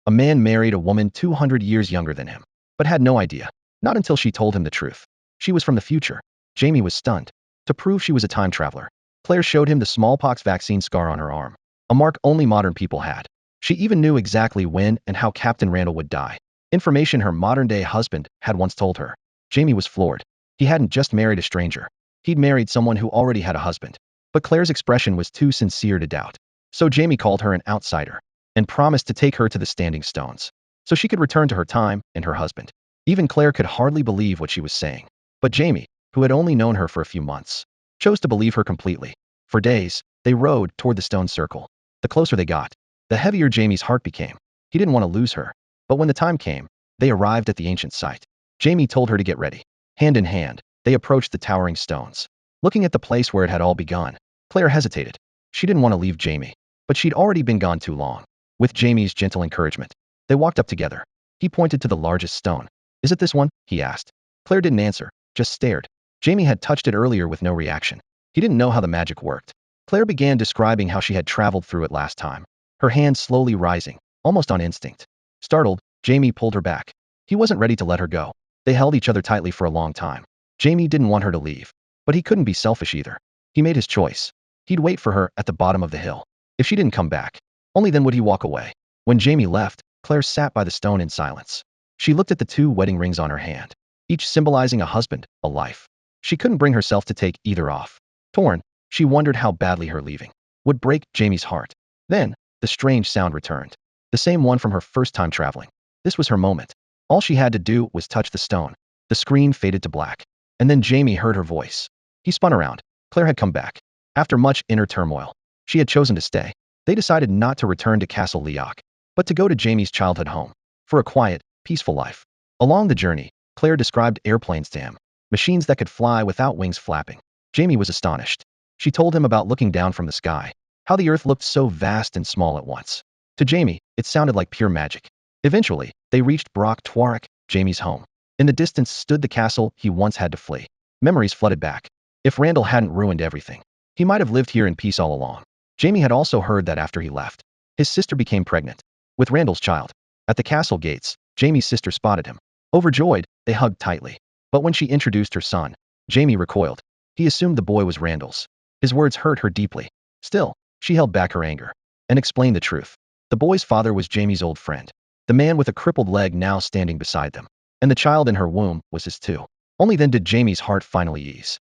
A man married a woman 200 years younger than him, but had no idea. Not until she told him the truth. She was from the future. Jamie was stunned. To prove she was a time traveler, Claire showed him the smallpox vaccine scar on her arm, a mark only modern people had. She even knew exactly when and how Captain Randall would die, information her modern-day husband had once told her. Jamie was floored. He hadn't just married a stranger. He'd married someone who already had a husband. But Claire's expression was too sincere to doubt. So Jamie called her an outsider and promised to take her to the Standing Stones so she could return to her time and her husband. Even Claire could hardly believe what she was saying. But Jamie, who had only known her for a few months, chose to believe her completely. For days, they rode toward the stone circle. The closer they got, the heavier Jamie's heart became. He didn't want to lose her. But when the time came, they arrived at the ancient site. Jamie told her to get ready. Hand in hand, they approached the towering stones. Looking at the place where it had all begun, Claire hesitated. She didn't want to leave Jamie, but she'd already been gone too long. With Jamie's gentle encouragement, they walked up together. He pointed to the largest stone. Is it this one? He asked. Claire didn't answer, just stared. Jamie had touched it earlier with no reaction. He didn't know how the magic worked. Claire began describing how she had traveled through it last time, her hand slowly rising, almost on instinct. Startled, Jamie pulled her back. He wasn't ready to let her go. They held each other tightly for a long time. Jamie didn't want her to leave, but he couldn't be selfish either. He made his choice. He'd wait for her at the bottom of the hill. If she didn't come back, only then would he walk away. When Jamie left, Claire sat by the stone in silence. She looked at the 2 wedding rings on her hand, each symbolizing a husband, a life. She couldn't bring herself to take either off. Torn, she wondered how badly her leaving would break Jamie's heart. Then, the strange sound returned. The same one from her first time traveling. This was her moment. All she had to do was touch the stone. The screen faded to black. And then Jamie heard her voice. He spun around. Claire had come back. After much inner turmoil, she had chosen to stay. They decided not to return to Castle Leoc, but to go to Jamie's childhood home, for a quiet, peaceful life. Along the journey, Claire described airplanes to him, machines that could fly without wings flapping. Jamie was astonished. She told him about looking down from the sky, how the earth looked so vast and small at once. To Jamie, it sounded like pure magic. Eventually, they reached Brock Twarak, Jamie's home. In the distance stood the castle he once had to flee. Memories flooded back. If Randall hadn't ruined everything, he might have lived here in peace all along. Jamie had also heard that after he left, his sister became pregnant with Randall's child. At the castle gates, Jamie's sister spotted him. Overjoyed, they hugged tightly. But when she introduced her son, Jamie recoiled. He assumed the boy was Randall's. His words hurt her deeply. Still, she held back her anger and explained the truth. The boy's father was Jamie's old friend, the man with a crippled leg now standing beside them. And the child in her womb was his too. Only then did Jamie's heart finally ease.